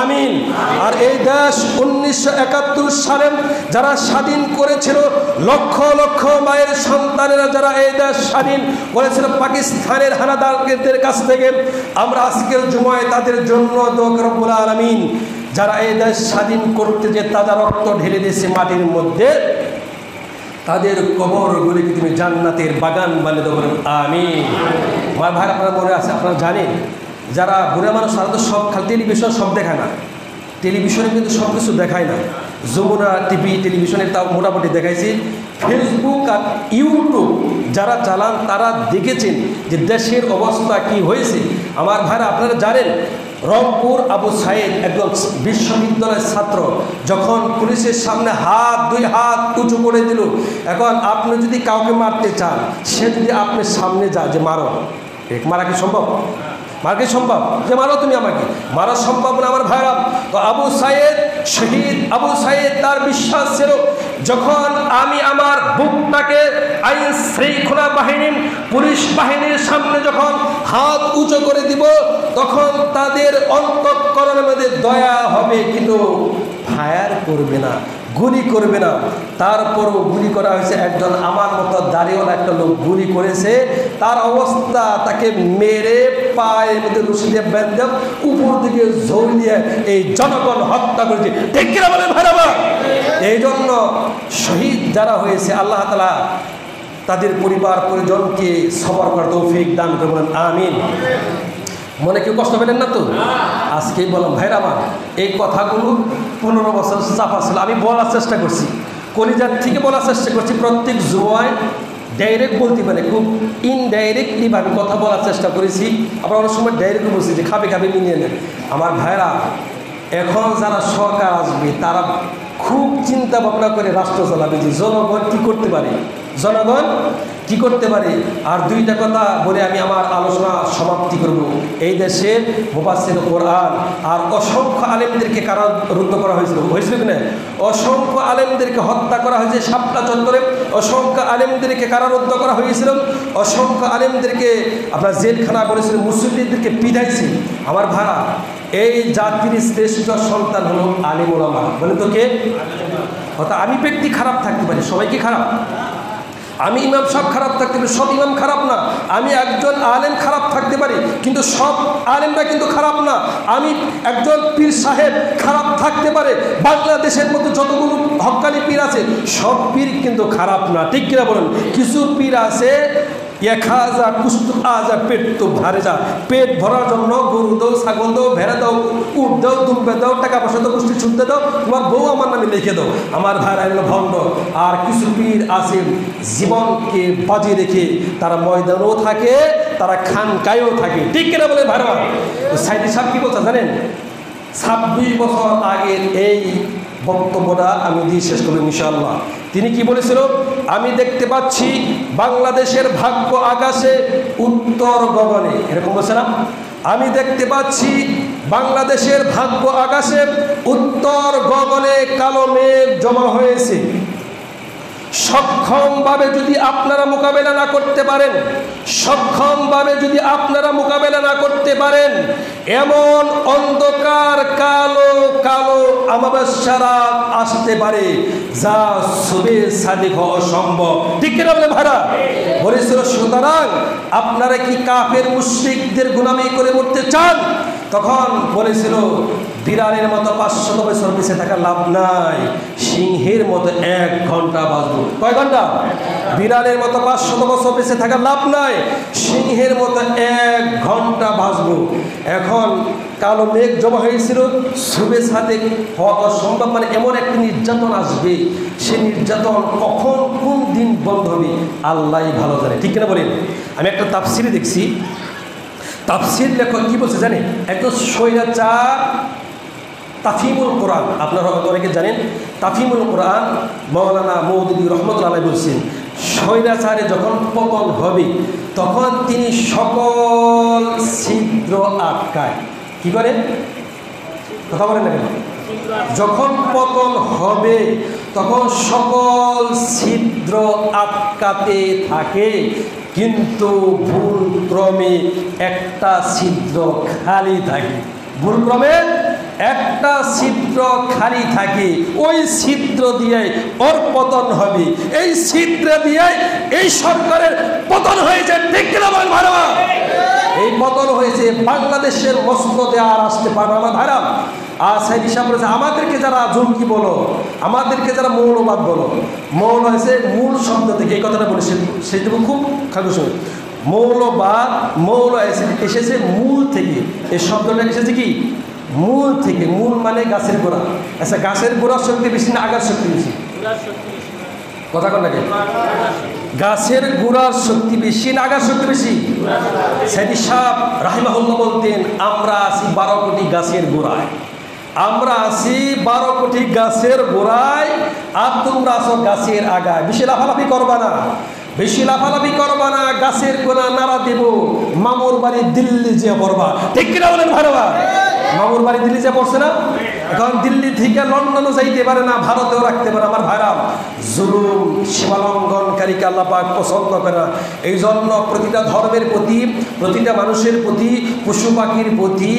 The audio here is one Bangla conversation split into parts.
আমিন। আর এই দেশ 1971 সালে যারা স্বাধীন করেছিল, লক্ষ লক্ষ মায়ের সন্তানেরা যারা এই দেশ স্বাধীন করেছিল পাকিস্তানের হানাদারদের কাছ থেকে, আমরা আজকের জুমায় তাদের জন্য দোয়া করব রব্বুল আলামিন, যারা এই দেশ স্বাধীন করতে যে তাজা রক্ত ঢেলে দিয়েছে মাটির মধ্যে, তাদের কবরগুলিকে তুমি জান্নাতের বাগান বানিয়ে দেবো আমিন। আমার ভাই, আপনারা মনে আছে, আপনারা জানেন যারা বুড়া মানুষ তারা তো সব খালি টেলিভিশন সব দেখায় না, টেলিভিশনে কিন্তু সব কিছু দেখায় না। যমুনা টিভি টেলিভিশনে তাও মোটামুটি দেখাইছি। ফেসবুক আর ইউটিউব যারা চালান তারা দেখেছেন যে দেশের অবস্থা কি হয়েছে। আমার ভাইরা, আপনারা জানেন রংপুর আবু সাইদ একজন বিশ্ববিদ্যালয়ের ছাত্র যখন পুলিশের সামনে দুই হাত উঁচু করে দিল, এখন আপনি যদি কাউকে মারতে চান, সে যদি আপনার সামনে যায় যে মারো, মারা কি সম্ভব? মারা কি সম্ভব? যে মারো তুমি আমাকে, মারা সম্ভব না আমার ভাইরা। তো আবু সাইদ, শহীদ আবু সাইদ, তার বিশ্বাস ছিল যখন আমি আমার বুকটাকে আইন শৃঙ্খলা বাহিনী পুলিশ বাহিনীর সামনে যখন হাত উঁচু করে দিব, তখন তাদের অন্তঃকরণের মধ্যে দয়া হবে, কিন্তু ফায়ার করবে না, গুলি করবে না। তারপরও গুলি করা হয়েছে। একজন আমার মতো দাঁড়িয়েওয়ালা একটা লোক গুলি করেছে, তার অবস্থা, তাকে মেরে পায়ের মধ্যে রশি দিয়ে বেঁধে উপর দিকে ঝুলিয়ে এই জনগণ হত্যা করেছে। ঠিক কিনা বলেন ভাইরা? এই জন্য শহীদ যারা হয়েছে, আল্লাহ তাআলা তাদের পরিবার পরিজনকে সবর করার তৌফিক দান করবেন আমিন। মনে কেউ কষ্ট পেলেন না তো? আজকেই বললাম ভাইরা আমার, এই কথাগুলো 15 বছর চাপা ছিল। আমি বলার চেষ্টা করছি, কলিজার থেকে বলার চেষ্টা করছি। প্রত্যেক জুমায় ডাইরেক্ট বলতে পারে, খুব ইনডাইরেক্টলিভাবে কথা বলার চেষ্টা করেছি। আবার অনেক সময় ডাইরেক্ট বলছি যে খাবে মিলিয়ে নেন। আমার ভাইরা, এখন যারা সরকার আসবে তারা খুব চিন্তা ভাবনা করে রাষ্ট্র চালাবে যে জনগণ কী করতে পারে, জনগণ কি করতে পারে। আর দুইটা কথা বলে আমি আমার আলোচনা সমাপ্তি করব। এই দেশে মুফাসসির কোরআন আর অসংখ্য আলেমদেরকে কারারুদ্ধ করা হয়েছিল কিনা? অসংখ্য আলেমদেরকে হত্যা করা হয়েছে শাপলা চত্বরে, অসংখ্য আলেমদেরকে কারারুদ্ধ করা হয়েছিল, অসংখ্য আলেমদেরকে আপনার জেলখানা করেছিল, মুসলিমদেরকে পিটাইছে। আমার ভাড়া, এই জাতির শ্রেষ্ঠ সন্তান হলো আলেম ওলামা। বলে তো কে? অর্থাৎ আমি ব্যক্তি খারাপ থাকতে পারি, সবাই কি খারাপ? আমি ইমাম সাহেব খারাপ থাকতে পারি, সব ইমাম খারাপ না। আমি একজন আলেম খারাপ থাকতে পারি, কিন্তু সব আলেমরা কিন্তু খারাপ না। আমি একজন পীর সাহেব খারাপ থাকতে পারে। বাংলাদেশের মধ্যে যতগুলো হক্কানি পীর আছে সব পীর কিন্তু খারাপ না। ঠিক কিনা বলুন? কিছু পীর আছে খাজা কুস্তু আজা পেট তো ভরে যা, পেট ভরার জন্য গরু দাও, ছাগল দাও, ভেড়া দাও, উট দাও, দুম্বে দাও, টাকা পয়সা দাও, পুষ্টি ছুটতে দাও, তোমার বউ আমার নামে লিখে দাও। আমার ভাইরা এগুলো ভণ্ড। আর কিছু পীর আছে জীবনকে বাজি রেখে তারা ময়দানও থাকে, তারা খানকায়ও থাকে। ঠিক কিনা বলে ভাইরা? সাইদি সাহেব কি বলছে জানেন? 26 বছর আগের এই বক্তব্যটা আমি দিয়ে শেষ করব ইনশাআল্লাহ। তিনি কি বলেছিল? আমি দেখতে পাচ্ছি বাংলাদেশের ভাগ্য আকাশে উত্তর গগনে, এরকম বলছে না? আমি দেখতে পাচ্ছি বাংলাদেশের ভাগ্য আকাশে উত্তর গগনে কালো মেঘ জমা হয়েছে। সক্ষমভাবে যদি আপনারা মোকাবেলা না করতে পারেন, সক্ষমভাবে যদি আপনারা মোকাবেলা না করতে পারেন, এমন অন্ধকার কালো কালো আমাবস্যা রাত আসতে পারে যা সুবে সাদিক হওয়া অসম্ভব। ঠিক কিনা বলে ভাড়া? বলেছিল সুতরাং আপনারা কি কাফের মুশরিকদের গোলামি করে মরতে চান? তখন বলেছিল বিড়ালের মতো 500 বছর বেঁচে থাকার লাভ নাই, সিংহের মতো 1 ঘন্টা বাঁচবো। কয় ঘন্টা? বিড়ালের মতো 500 বছর বেঁচে থাকার লাভ নাই, সিংহের মতো 1 ঘন্টা বাঁচবো। এখন কালো মেঘ জমা হয়েছিল, শুভে সাথে হওয়া অসম্ভব। মানে এমন একটি নির্যাতন আসবে, সে নির্যাতন কখন কোন দিন বন্ধ হবে আল্লাহই ভালো জানে। ঠিক কিনা বলেন? আমি একটা তাফসিরে দেখছি, তাফসির লেখক কি বলছে জানেন? একজন স্বৈরাচার তাফহিমুল কোরআন, আপনারা অনেকে জানেন তাফহিমুল কোরআন মাওলানা মওদুদী রহমতুল্লাহ আলাইহি বলছেন, স্বৈরাচারে যখন পতন হবে তখন তিনি সকল ছিদ্র আটকায়। কি করে? কথা বলেন না কেন? যখন পতন হবে তখন সকল ছিদ্র আটকাতে থাকে, কিন্তু ভুলক্রমে একটা ছিদ্র খালি থাকে। ভুলক্রমে একটা ছিদ্র খালি থাকে, ওই ছিদ্র দিয়ে ওর পতন হবে, এই ছিদ্র দিয়ে এই সরকারের পতন হয়েছে। ঠিক কিনা বলেন ভাইরা? এই পতন হয়েছে, বাংলাদেশের মসনদে আর আসতে পারে না আমার ভাইরা। আর সেই হিসাব করেছে আমাদেরকে যারা জঙ্গি বলো, আমাদেরকে যারা মৌলবাদ বলো, মৌল হয়েছে মূল শব্দ থেকে, এই কথাটা বলে সেটুকু খুব খাগস। মৌলবাদ, মৌল এসেছে মূল থেকে, এই শব্দটা এসেছে কি মূল থেকে। মূল মানে গাছের গোড়া। আচ্ছা, গাছের গোড়ার শক্তি বেশি না আগার শক্তি বেশি? কথা কন নাকি? গাছের গোড়ার শক্তি বেশি না আগার শক্তি বেশি? সাইদি সাহেব রাহিমাহুল্লাহ বলতেন, আমরা আছি 12 কোটি গাছের গোড়ায়, আমরা আছি 12 কোটি গাছের গোড়ায়, আর তোমরা আছো গাছের আগায়। বেশি লাফালাফি করবা না, বেশি লাফালাফি করবা না, গাছের গোড়া নাড়া দেব, মামুর বাড়ি দিল্লি যে পড়বা। ঠিক কিনা বলেন ভাইরা? মামুর বাড়ি দিল্লি যে পড়ছে না, এখন দিল্লি থেকে লন্ডনও যাইতে পারে না, ভারতেও রাখতে পারে আমার ভাইরা। জুলুম সীমালঙ্ঘনকারীকে আল্লাহ পাক পছন্দ করে না। এই জন্য প্রতিটা ধর্মের প্রতি, প্রতিটা মানুষের প্রতি, পশু পাখির প্রতি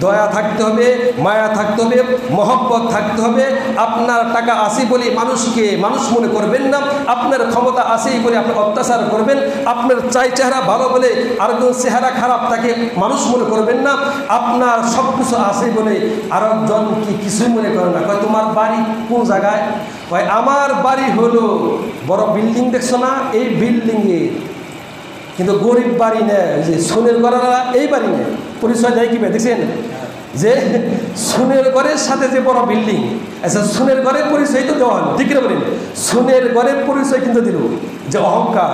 দয়া থাকতে হবে, মায়া থাকতে হবে, মহব্বত থাকতে হবে। আপনার টাকা আছে বলে মানুষকে মানুষ মনে করবেন না, আপনার ক্ষমতা আছেই বলে আপনি অত্যাচার করবেন, আপনার চেহারা ভালো বলে আরেকজন চেহারা খারাপ তাকে মানুষ মনে করবেন না, আপনার সব কিছু আছে বলে আরেকজন কি কিছুই মনে করে না। কয় তোমার বাড়ি কোন জায়গায়? কয় আমার বাড়ি হলো বড় বিল্ডিং, দেখছো না এই বিল্ডিংয়ে, কিন্তু গরিব বাড়ি নেয়, যে সোনের ঘরেরা এই বাড়ি নেয়। পরিচয় দেয় কি দেখছেন? যে সোনের ঘরের সাথে যে বড় বিল্ডিং, আচ্ছা সোনের ঘরের পরিচয় তো দেওয়া হলো, ঠিক না বলেন? সোনের ঘরের পরিচয় কিন্তু দিল, যে অহংকার,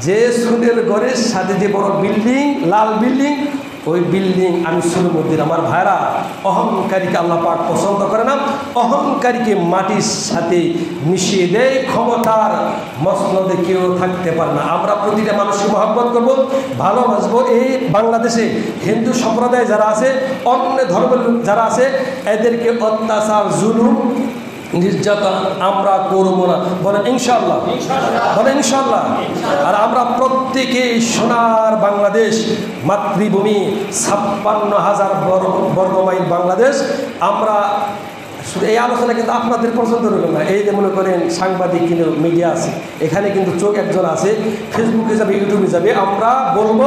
যে সোনের ঘরের সাথে যে বড় বিল্ডিং, লাল বিল্ডিং, ওই বিল্ডিং আমি সোনের মধ্যে। আমার ভাইরা, অহংকারীকে আল্লাহ পাক পছন্দ করে না, অহংকারীকে মাটির সাথে মিশিয়ে দেয়। ক্ষমতার মসনদে কেউ থাকতে পারে না। আমরা প্রতিটা মানুষকে মহব্বত করবো, ভালোবাসবো। এই বাংলাদেশে হিন্দু সম্প্রদায় যারা আছে, অন্য ধর্মের যারা আছে, এদেরকে অত্যাচার, জুলুম, নির্যাতন আমরা করবো না। বলেন ইনশাআল্লাহ, বলেন ইনশাআল্লাহ। আর আমরা প্রত্যেকে সোনার বাংলাদেশ, মাতৃভূমি, 56,000 বর্গমাইল বাংলাদেশ। আমরা শুধু এই আলোচনা কিন্তু আপনাদের পছন্দ রইল না। এই যে মনে করেন সাংবাদিক কিন্তু মিডিয়া আছে, এখানে কিন্তু চোখ একজন আছে, ফেসবুকে যাবে, ইউটিউবে যাবে। আমরা বলবো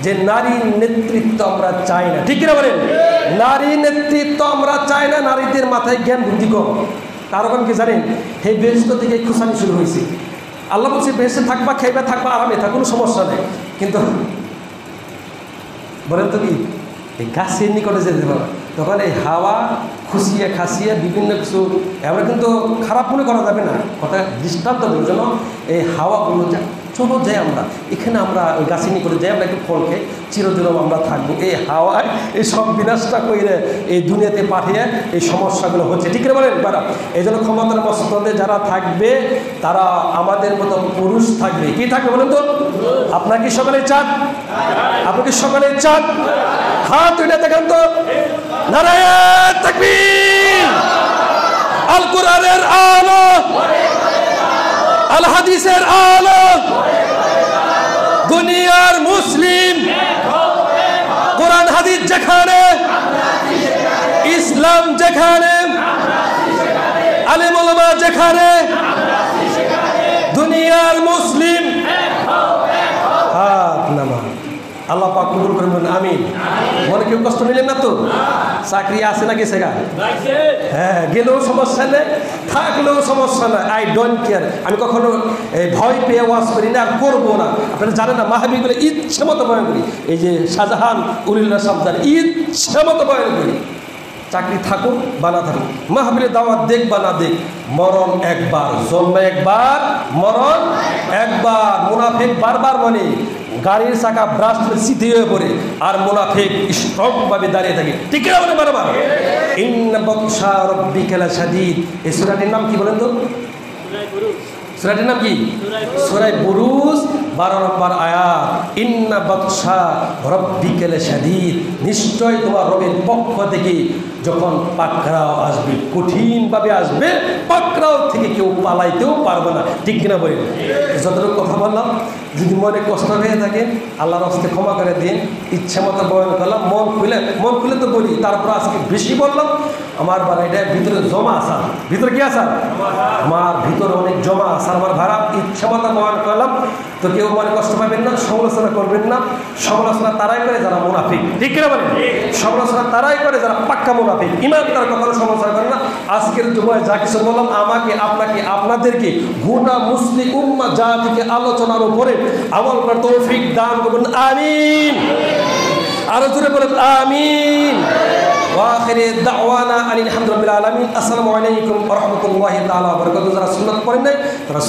যে নারীর নেতৃত্ব আমরা চাই না। ঠিক কিনা বলেন? নারী নেতৃত্ব আমরা চাই না। নারীদের মাথায় জ্ঞান বুদ্ধি কম। কারণ কি জানেন? এই বেহেশত থেকে খুশানি শুরু হয়েছে। আল্লাহ বলছে বেহেশতে থাকবা, খাইবা, থাকবা, আরামে থাক, কোনো সমস্যা নেই। কিন্তু বলেন তো কি, এই গাছের নিকটে যেতে পারো, তখন এই হাওয়া খুশিয়ে খাসিয়ে বিভিন্ন কিছু, আমরা কিন্তু খারাপ মনে করা যাবে না, কথা দৃষ্টান্ত দেওয়ার জন্য। এই হাওয়াগুলো যা চলো যাই, আমরা এখানে আমরা ওই গাছের নিকটে যাই, আমরা একটু ফল খেয়ে চিরদিন আমরা থাকবো। এই হাওয়ায় এই সব বিনাশটা করে এই দুনিয়াতে পাঠিয়ে এই সমস্যাগুলো হচ্ছে। ঠিক করে বলেন বারা? এই জন্য ক্ষমতার মসনদে যারা থাকবে তারা আমাদের মতো পুরুষ থাকবে। কি থাকবে বলেন তো? আপনার কি সকালে চাঁদ? আপনি কি সকালে চাঁদ? হাত উঠে দেখেন তো। নারায়ে তাকবীর। আল কোরআনের আলো, আল হাদিসের আলো, দুনিয়ার মুসলিম, কোরআন হাদিস যেখানে, ইসলাম যেখানে, আলেম ওলামা যেখানে, দুনিয়ার মুসলিম হাত নামা। আল্লাহ পাক কবুল করবেন, আমিন। মনে কেউ কষ্ট নিলেন না তো? চাকরি আছে না গেছে গা? হ্যাঁ, গেলেও সমস্যা নেই, থাকলেও সমস্যা নাই। I don't care. আমি কখনো ভয় পেয়ে ওয়াজ করি না, আর করবো না। আপনারা জানেন না, মাহাবিগুলো ইচ্ছে মতো বয়ান করি। এই যে শাহজাহান উলিল্লাহ সাবধান, ইচ্ছে মতো বয়ান করি। চাকরি থাকুক বা না থাকুক, মাহফিলের দাওয়াত দেখ বা না দেখ, মরণ একবার, জন্ম একবার, মরণ একবার। মুনাফিক বারবার মানে গাড়ির চাকা ব্রাশ সিধে হয়ে পড়ে, আর মুনাফিক স্ট্রংভাবে দাঁড়িয়ে থাকে। ঠিক আছে বলে বারবার। ইন্না বাতশা রাব্বিকা লাশাদীদ। এই সূরাটির নাম কি বলেন তো? সূরাটির নাম কি? সূরা বুরুজ 12 নম্বর আয়াত। ইন্না বাতশা রাব্বিকা লাশাদীদ, নিশ্চয় তোমার রবের পক্ষ থেকে যখন পাকড়াও আসবে, কঠিনভাবে আসবে, পাকড়াও থেকে কেউ পালাইতেও পারবে না। ঠিক কিনা বলেন? যতটুকু কথা বললাম, যদি মনে কষ্ট হয়ে থাকে আল্লাহর হস্তে ক্ষমা করে দিন। ইচ্ছা মতো বয়ান করলাম, মন খুলে তো বলি, তারপর আজকে বেশি বললাম। আমার বাড়িটা ভিতরে জমা আসার, ভিতরে কি আসার? আমার ভিতরে অনেক জমা আসার আমার ভাড়া। ইচ্ছা মতো বয়ান করলাম, তো কেউ মনে কষ্ট পাবেন না, সমালোচনা করবেন না। সমালোচনা তারাই করে যারা মুনাফিক। ঠিক কিনা বলেন? সমালোচনা তারাই করে যারা পাক্কা মুনাফিক। ইমানদার কখনো সমালোচনা করে না। আজকের জুমায় যা কিছু বললাম, আমাকে, আপনাকে, আপনাদেরকে, গোটা মুসলিম উম্মাহ জাতিকে আলোচনার উপরে আমল করার তৌফিক দান করুন। আমিন। আরো জোরে বলেন আমিন। ওয়া আখিরি দাওয়ানা আলহামদুলিল্লাহি রাব্বিল আলামিন। আসসালামু আলাইকুম ওয়া রাহমাতুল্লাহি তাআলা ওয়া বারাকাতুহু। যারা সুন্নাত পড়েন নাই তারা